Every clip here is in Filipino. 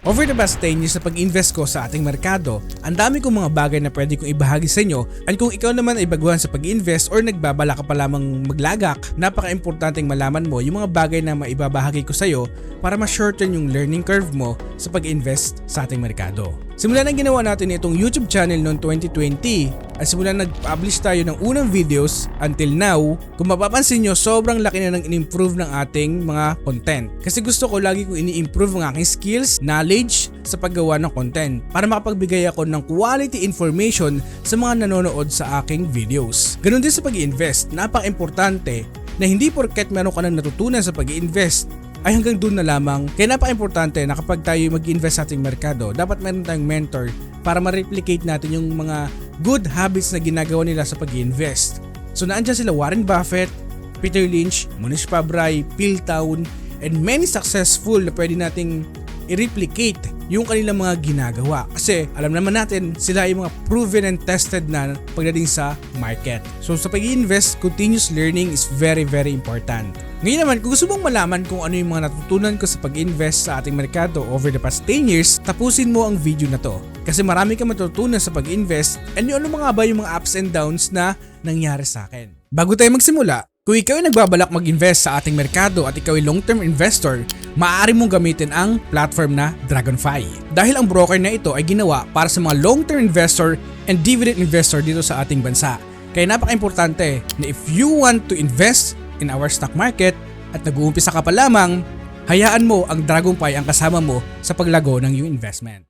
Over the past 10 years na pag-invest ko sa ating merkado, ang dami kong mga bagay na pwede kong ibahagi sa inyo, at kung ikaw naman ay baguhan sa pag-invest or nagbabala ka pa lamang maglagak, napaka-importanteng malaman mo yung mga bagay na maibabahagi ko sa iyo para ma-shorten yung learning curve mo sa pag-invest sa ating merkado. Simula na ginawa natin itong YouTube channel noong 2020 at simula nag-publish tayo ng unang videos until now, kung mapapansin nyo, sobrang laki na ng in-improve ng ating mga content. Kasi gusto ko lagi kong ini-improve ang aking skills, knowledge sa paggawa ng content para makapagbigay ako ng quality information sa mga nanonood sa aking videos. Ganun din sa pag-i-invest, napaka-importante na hindi porket meron ka nang natutunan sa pag-i-invest ay hanggang doon na lamang. Kaya napaka-importante na kapag tayo mag-invest sa ating merkado, dapat meron tayong mentor para ma-replicate natin yung mga good habits na ginagawa nila sa pag-invest. So naandyan sila Warren Buffett, Peter Lynch, Monish Pabray, Phil Town, and many successful na pwede nating i-replicate yung kanilang mga ginagawa. Kasi alam naman natin sila ay mga proven and tested na pagdating sa market. So sa pag-invest, continuous learning is very important. Ngayon naman, kung gusto mong malaman kung ano yung mga natutunan ko sa pag-invest sa ating merkado over the past 10 years, tapusin mo ang video na to. Kasi marami kang matutunan sa pag-invest and ano mga ba yung mga ups and downs na nangyari sa akin. Bago tayo magsimula, kung ikaw ay nagbabalak mag-invest sa ating merkado at ikaw ay long-term investor, maaari mong gamitin ang platform na DragonFi. Dahil ang broker na ito ay ginawa para sa mga long-term investor and dividend investor dito sa ating bansa. Kaya napaka-importante na if you want to invest in our stock market at nag-uumpisa ka pa lamang, hayaan mo ang DragonFi ang kasama mo sa paglago ng iyong investment.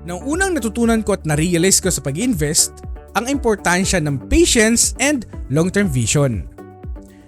Nang unang natutunan ko at na-realize ko sa pag-invest, ang importansya ng patience and long-term vision.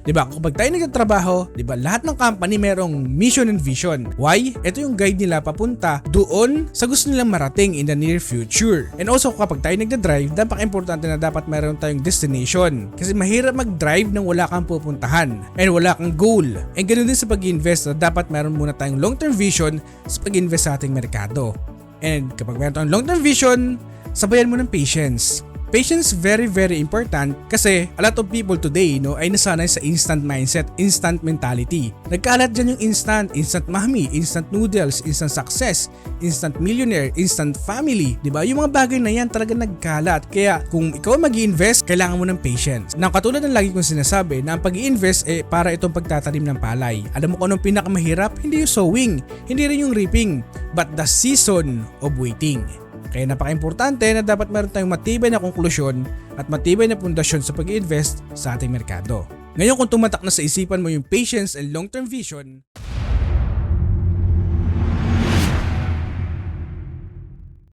Diba, kapag tayo nagtatrabaho, diba, lahat ng company merong mission and vision. Why? Ito yung guide nila papunta doon sa gusto nilang marating in the near future. And also, kapag tayo nagdadrive, napaka-importante na dapat meron tayong destination. Kasi mahirap mag-drive nang wala kang pupuntahan and wala kang goal. And ganoon din sa pag-invest na dapat meron muna tayong long-term vision sa pag-invest sa ating merkado. And kapag meron tayong long-term vision, sabayan mo ng patience. Patience very important kasi a lot of people today ay nasanay sa instant mindset, instant mentality. Nagkalat dyan yung instant mommy, instant noodles, instant success, instant millionaire, instant family. Diba? Yung mga bagay na yan talaga nagkalat. Kaya kung ikaw mag-i-invest, kailangan mo ng patience. Nang katulad ng lagi kong sinasabi na ang pag-i-invest para itong pagtatanim ng palay. Alam mo kung anong pinakamahirap? Hindi yung sowing, hindi rin yung reaping, but the season of waiting. Kaya napaka-importante na dapat meron tayong matibay na konklusyon at matibay na pundasyon sa pag-invest sa ating merkado. Ngayon kung tumatak na sa isipan mo yung patience and long-term vision,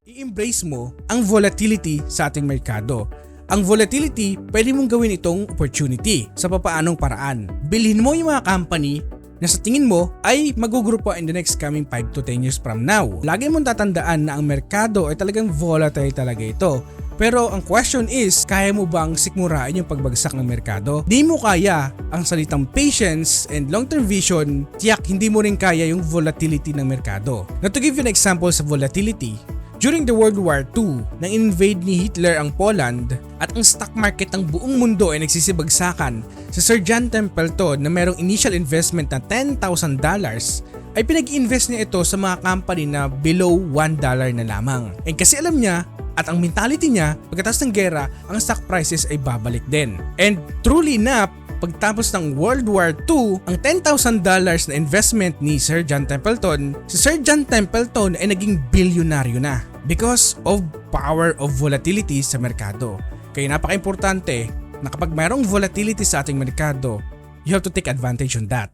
i-embrace mo ang volatility sa ating merkado. Ang volatility, pwede mong gawin itong opportunity sa papaanong paraan. Bilhin mo yung mga company na sa tingin mo ay magugrupo in the next coming 5 to 10 years from now. Lagi mong tatandaan na ang merkado ay talagang volatile talaga ito. Pero ang question is, kaya mo bang sikmurain yung pagbagsak ng merkado? Di mo kaya ang salitang patience and long-term vision, tiyak hindi mo rin kaya yung volatility ng merkado. Now to give you an example sa volatility, during the World War II, nang invade ni Hitler ang Poland at ang stock market ng buong mundo ay nagsisibagsakan, si Sir John Templeton na merong initial investment na $10,000 ay pinag-invest niya ito sa mga company na below $1 na lamang. And kasi alam niya at ang mentality niya, pagkatapos ng gera, ang stock prices ay babalik din. And truly enough, pagtapos ng World War II, ang $10,000 na investment ni Sir John Templeton, si Sir John Templeton ay naging bilyonaryo na because of power of volatility sa merkado. Kaya napaka-importante na kapag mayroong volatility sa ating merkado, you have to take advantage on that.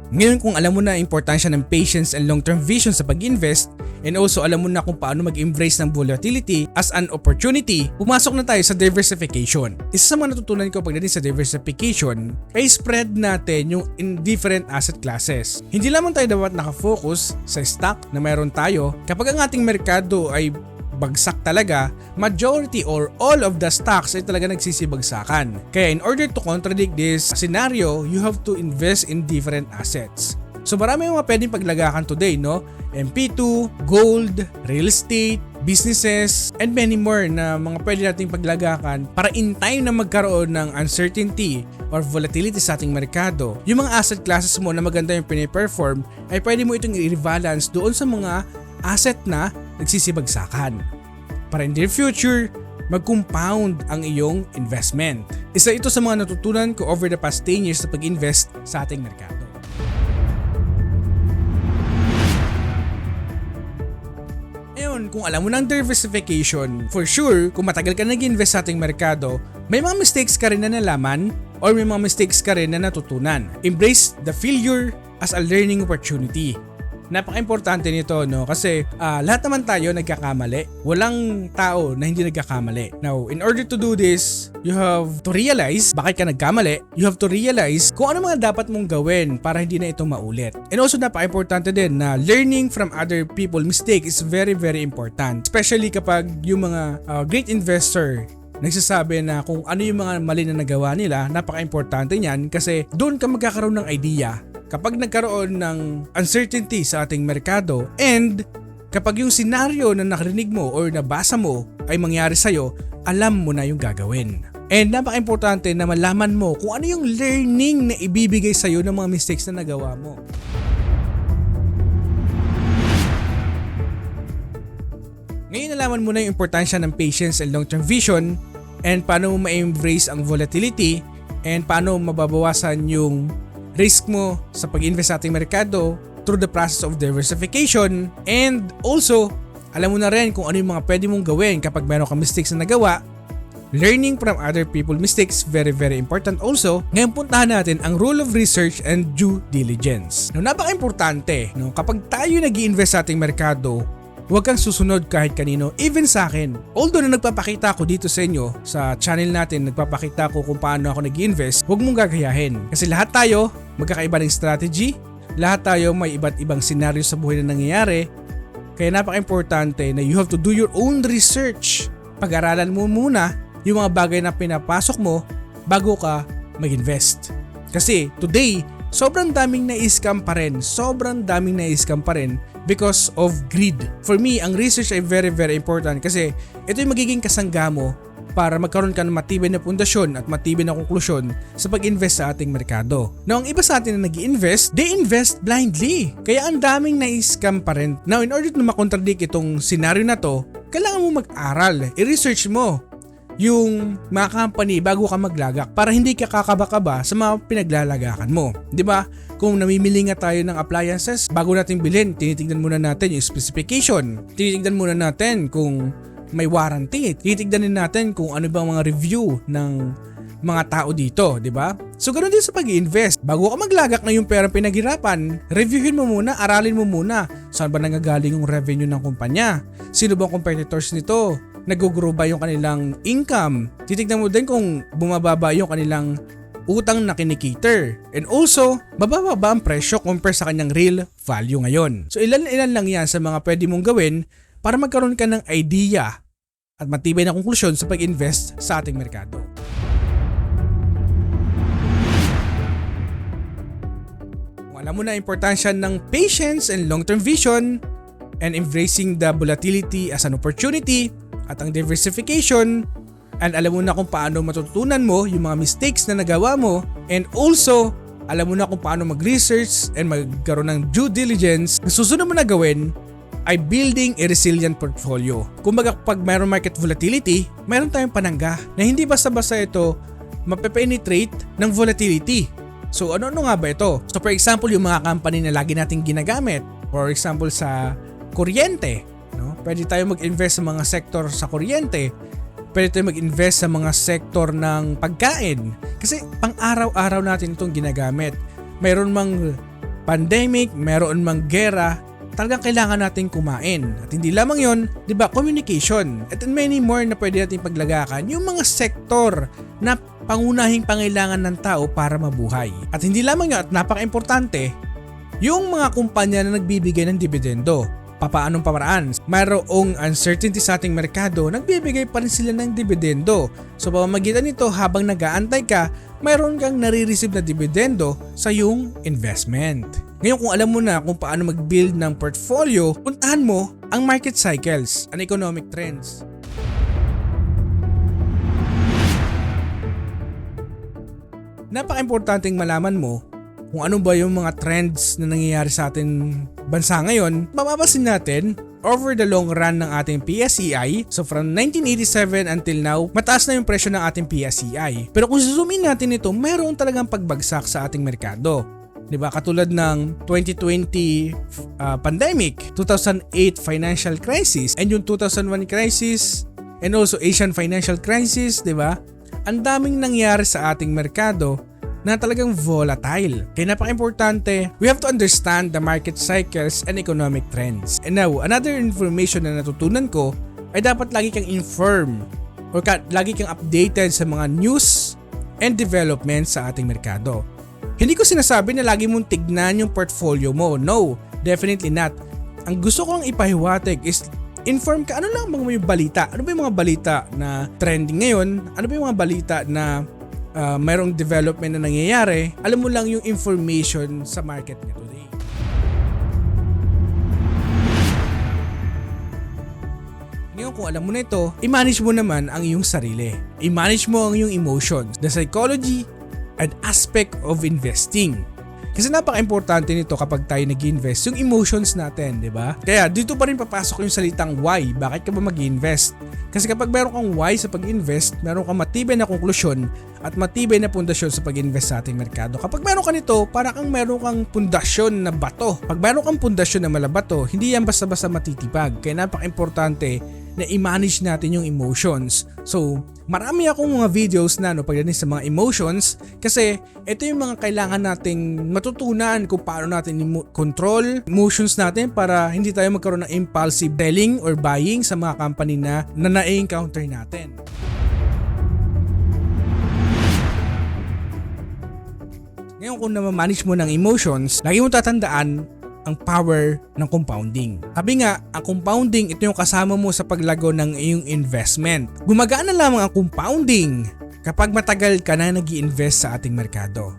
Ngayon kung alam mo na ang importansya ng patience and long-term vision sa pag-invest, and also alam mo na kung paano mag-embrace ng volatility as an opportunity, pumasok na tayo sa diversification. Isa sa mga natutunan ko pagdating sa diversification ay spread natin yung in different asset classes. Hindi lamang tayo dapat nakafocus sa stock na meron tayo. Kapag ang ating merkado ay bagsak talaga, majority or all of the stocks ay talaga nagsisibagsakan. Kaya in order to contradict this scenario, you have to invest in different assets. So marami mga pwedeng paglagakan today, no? MP2, gold, real estate, businesses, and many more na mga pwede nating paglagakan para in time na magkaroon ng uncertainty or volatility sa ating merkado, yung mga asset classes mo na maganda yung piniperform ay pwede mo itong i-rebalance doon sa mga asset na nagsisibagsakan. Para in the future, mag-compound ang iyong investment. Isa ito sa mga natutunan ko over the past 10 years sa pag-invest sa ating merkado. Ngayon, kung alam mo ng diversification, for sure, kung matagal ka nag-invest sa ating merkado, may mga mistakes ka rin na nalaman or may mga mistakes ka rin na natutunan. Embrace the failure as a learning opportunity. Napaka-importante nito, no? Kasi lahat naman tayo nagkakamali. Walang tao na hindi nagkakamali. Now, in order to do this, you have to realize bakit ka nagkamali. You have to realize kung ano mga dapat mong gawin para hindi na ito maulit. And also, napaka-importante din na learning from other people's mistake is very, very important. Especially kapag yung mga great investor nagsasabi na kung ano yung mga mali na nagawa nila, napaka-importante niyan kasi doon ka magkakaroon ng idea kapag nagkaroon ng uncertainty sa ating merkado and kapag yung senaryo na nakarinig mo or nabasa mo ay mangyari sa'yo, alam mo na yung gagawin. And napaka-importante na malaman mo kung ano yung learning na ibibigay sa'yo ng mga mistakes na nagawa mo. Ngayon nalaman mo na yung importansya ng patience and long-term vision and paano mo ma-embrace ang volatility and paano mababawasan yung risk mo sa pag-invest sa ating merkado through the process of diversification, and also alam mo na rin kung ano yung mga pwede mong gawin kapag meron kang mistakes na nagawa. Learning from other people's mistakes, very very important also. Ngayon puntahan natin ang rule of research and due diligence. Napaka-importante, kapag tayo nag-i-invest sa ating merkado, huwag kang susunod kahit kanino, even sa akin. Although na nagpapakita ko dito sa inyo, sa channel natin, nagpapakita ko kung paano ako nag-invest, huwag mong gagayahin. Kasi lahat tayo magkakaiba ng strategy, lahat tayo may iba't ibang senaryo sa buhay na nangyayari, kaya napaka-importante na you have to do your own research. Pag-aralan mo muna yung mga bagay na pinapasok mo bago ka mag-invest. Kasi today, sobrang daming na-scam pa rin, because of greed. For me, ang research ay very very important kasi ito yung magiging kasangga mo para magkaroon ka ng matibay na pundasyon at matibay na konklusyon sa pag-invest sa ating merkado. Now, ang iba sa atin na nag-i-invest, they invest blindly. Kaya ang daming na-scam pa rin. Now, in order na makontradict itong senaryo na to, kailangan mo mag-aral. I-research mo yung mga company bago ka maglagak para hindi ka kakaba-kaba sa mga pinaglalagakan mo. 'Di ba? Kung namimili nga tayo ng appliances, bago natin bilhin, tinitingnan muna natin yung specification. Tinitingnan muna natin kung may warranty. Tinitingnan din natin kung ano bang mga review ng mga tao dito, 'di ba? So ganoon din sa pag-i-invest. Bago ka maglagak na yung perang pinaghirapan, reviewin mo muna, aralin mo muna. Saan ba nanggagaling yung revenue ng kumpanya? Sino bang competitors nito? Nag-grow ba yung kanilang income? Titignan mo din kung bumababa yung kanilang utang na kinikater. And also, bababa ba ang presyo compare sa kanyang real value ngayon? So ilan lang yan sa mga pwede mong gawin para magkaroon ka ng idea at matibay na konklusyon sa pag-invest sa ating merkado. Kung alam mo na importansya ng patience and long-term vision and embracing the volatility as an opportunity, at ang diversification, and alam mo na kung paano matututunan mo yung mga mistakes na nagawa mo, and also alam mo na kung paano mag-research and magkaroon ng due diligence, ang susunod mo na gawin ay building a resilient portfolio. Kumbaga pag mayroong market volatility, mayroon tayong panangga na hindi basta-basta ito mapepenetrate ng volatility. So ano nga ba ito? So for example, yung mga company na lagi nating ginagamit, for example sa kuryente, pwede tayo mag-invest sa mga sektor sa kuryente. Pwede tayo mag-invest sa mga sektor ng pagkain. Kasi pang-araw-araw natin itong ginagamit. Mayroon mang pandemic, mayroon mang gera, talagang kailangan natin kumain. At hindi lamang yon, di ba, communication. At many more na pwede natin paglagakan. Yung mga sektor na pangunahing pangailangan ng tao para mabuhay. At hindi lamang yun, at napaka-importante, yung mga kumpanya na nagbibigay ng dividendo. Papaanong pamaraan? Mayroong uncertainty sa ating merkado, nagbibigay pa rin sila ng dividendo. So pamamagitan nito, habang nag-aantay ka, mayroon kang nare-receive na dividendo sa iyong investment. Ngayon kung alam mo na kung paano mag-build ng portfolio, puntahan mo ang market cycles and economic trends. Napaka-importanteng malaman mo kung ano ba yung mga trends na nangyayari sa ating bansa ngayon. Mapapansin natin, over the long run ng ating PSEI, so from 1987 until now, mataas na yung presyo ng ating PSEI. Pero kung zoom in natin ito, mayroon talagang pagbagsak sa ating merkado. Diba? Katulad ng 2020 pandemic, 2008 financial crisis, and yung 2001 crisis, and also Asian financial crisis, diba? Ang daming nangyari sa ating merkado na talagang volatile. Kaya napaka-importante, we have to understand the market cycles and economic trends. And now, another information na natutunan ko ay dapat lagi kang informed or lagi kang updated sa mga news and developments sa ating merkado. Hindi ko sinasabi na lagi mong tignan yung portfolio mo. No, definitely not. Ang gusto kong ipahiwatig is inform ka, ano lang mga may balita? Ano ba yung mga balita na trending ngayon? Ano ba yung mga balita na mayroong development na nangyayari? Alam mo lang yung information sa market nga today. Ngayon kung alam mo na ito, i-manage mo naman ang iyong sarili. I-manage mo ang iyong emotions, the psychology and aspect of investing. Kasi napaka-importante nito kapag tayo nag-invest, yung emotions natin, di ba? Kaya dito pa rin papasok yung salitang why. Bakit ka ba mag-invest? Kasi kapag meron kang why sa pag-invest, meron kang matibay na konklusyon at matibay na pundasyon sa pag-invest sa ating merkado. Kapag meron ka nito, para kang meron kang pundasyon na bato. Pag meron kang pundasyon na malabato, hindi yan basta-basta matitipag. Kaya napaka-importante na i-manage natin yung emotions. So, marami akong mga videos na pagdating sa mga emotions kasi ito yung mga kailangan nating matutunan kung paano natin control emotions natin para hindi tayo magkaroon ng impulsive selling or buying sa mga company na na-encounter natin. Ngayon kung na-manage mo ng emotions, lagi mo tatandaan ang power ng compounding. Sabi nga, ang compounding, ito yung kasama mo sa paglago ng iyong investment. Gumagana lamang ang compounding kapag matagal ka na nag-i-invest sa ating merkado.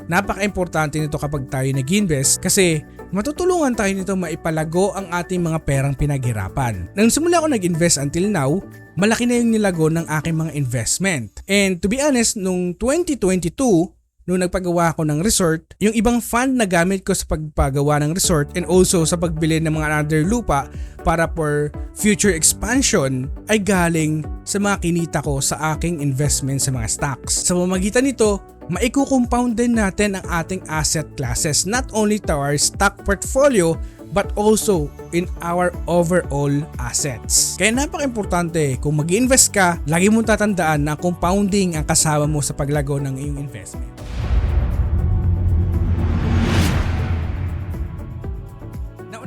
Napaka-importante nito kapag tayo nag-i-invest kasi matutulungan tayo nito maipalago ang ating mga perang pinaghirapan. Nang simula ako nag-invest until now, malaki na yung nilago ng aking mga investment. And to be honest, nung 2022, nung nagpagawa ako ng resort, yung ibang fund na gamit ko sa pagpagawa ng resort and also sa pagbili ng mga another lupa para for future expansion ay galing sa mga kinita ko sa aking investment sa mga stocks. Sa pamamagitan nito, maiko-compound din natin ang ating asset classes not only to our stock portfolio but also in our overall assets. Kaya napaka-importante kung mag-invest ka, lagi mong tatandaan na compounding ang kasama mo sa paglago ng iyong investment.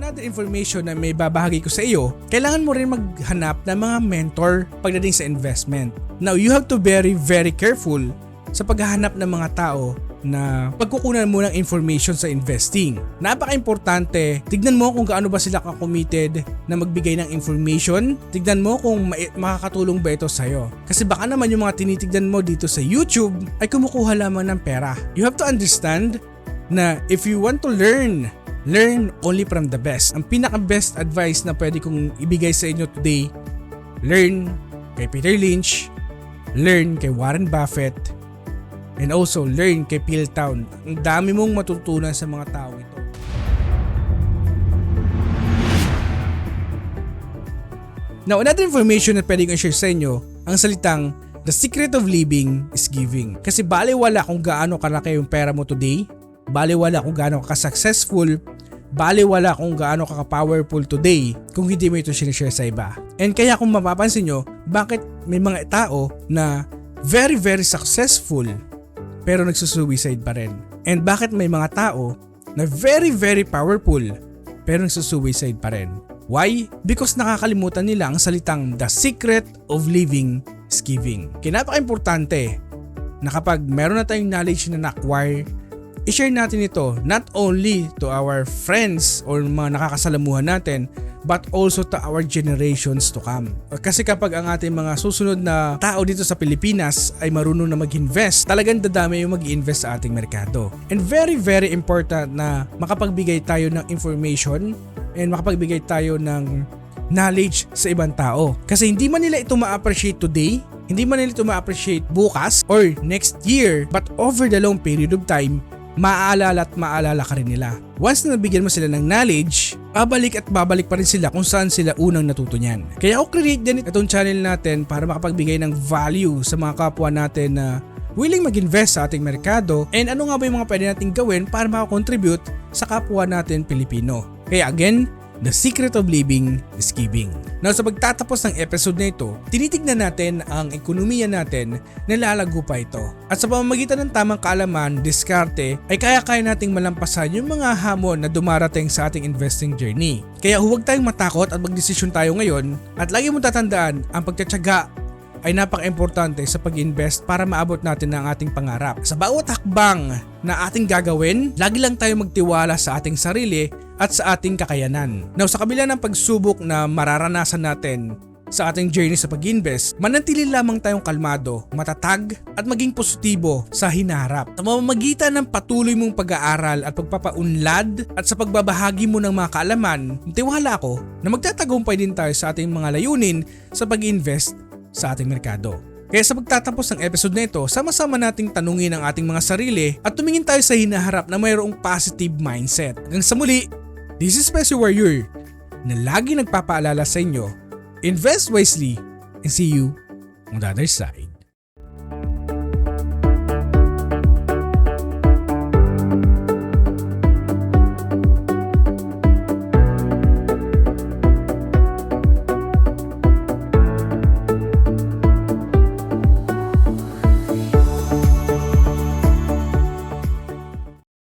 Another information na may babahagi ko sa iyo, kailangan mo rin maghanap ng mga mentor pagdating sa investment. Now, you have to be very careful sa paghahanap ng mga tao na pagkukunan mo ng information sa investing. Napaka-importante, tignan mo kung gaano ba sila ka-committed na magbigay ng information. Tignan mo kung makakatulong ba ito sa'yo. Kasi baka naman yung mga tinitignan mo dito sa YouTube ay kumukuha lamang ng pera. You have to understand na if you want to learn only from the best. Ang pinaka-best advice na pwede kong ibigay sa inyo today, learn kay Peter Lynch, learn kay Warren Buffett, and also learn kay Phil Town. Ang dami mong matutunan sa mga tao ito. Now, another information na pwede kong share sa inyo, ang salitang the secret of living is giving. Kasi baliwala kung gaano kalaki yung pera mo today, baliwala kung gaano ka successful, baliwala kung gaano ka powerful today kung hindi mo ito sinishare sa iba. And kaya kung mapapansin nyo, bakit may mga tao na very successful pero nagsusuicide pa rin? And bakit may mga tao na very powerful pero nagsusuicide pa rin? Why? Because nakakalimutan nila ang salitang the secret of living is giving. Kaya napaka-importante na kapag meron na tayong knowledge na na-acquire, i-share natin ito not only to our friends or mga nakakasalamuhan natin but also to our generations to come. Kasi kapag ang ating mga susunod na tao dito sa Pilipinas ay marunong na mag-invest, talagang dadami yung mag-invest sa ating merkado. And very very important na makapagbigay tayo ng information and makapagbigay tayo ng knowledge sa ibang tao. Kasi hindi man nila ito ma-appreciate today, hindi man nila ito ma-appreciate bukas or next year, but over the long period of time, maaalala at maalala ka rin nila. Once na nabigyan mo sila ng knowledge, babalik at babalik pa rin sila kung saan sila unang natuto niyan. Kaya ako create din itong channel natin para makapagbigay ng value sa mga kapwa natin na willing mag-invest sa ating merkado, and ano nga ba yung mga pwede nating gawin para makakontribute sa kapwa natin Pilipino. Kaya again, the secret of living is giving. Now sa pagtatapos ng episode na ito, tinitignan natin ang ekonomiya natin na lalago pa ito. At sa pamamagitan ng tamang kaalaman, diskarte, ay kaya-kaya nating malampasan yung mga hamon na dumarating sa ating investing journey. Kaya huwag tayong matakot at magdesisyon tayo ngayon, at lagi mong tatandaan ang pagtsatsaga ay napaka-importante sa pag-invest para maabot natin ang ating pangarap. Sa bawat hakbang na ating gagawin, lagi lang tayo magtiwala sa ating sarili at sa ating kakayanan. Now, sa kabila ng pagsubok na mararanasan natin sa ating journey sa pag-invest, manatili lamang tayong kalmado, matatag at maging positibo sa hinaharap. Sa mamamagitan ng patuloy mong pag-aaral at pagpapaunlad at sa pagbabahagi mo ng mga kaalaman, tiwala ako na magtatagumpay din tayo sa ating mga layunin sa pag-invest sa ating merkado. Kaya sa pagtatapos ng episode na ito, sama-sama nating tanungin ang ating mga sarili at tumingin tayo sa hinaharap na mayroong positive mindset. Hanggang sa muli, this is pse warrior na lagi nagpapaalala sa inyo, invest wisely and see you on the other side.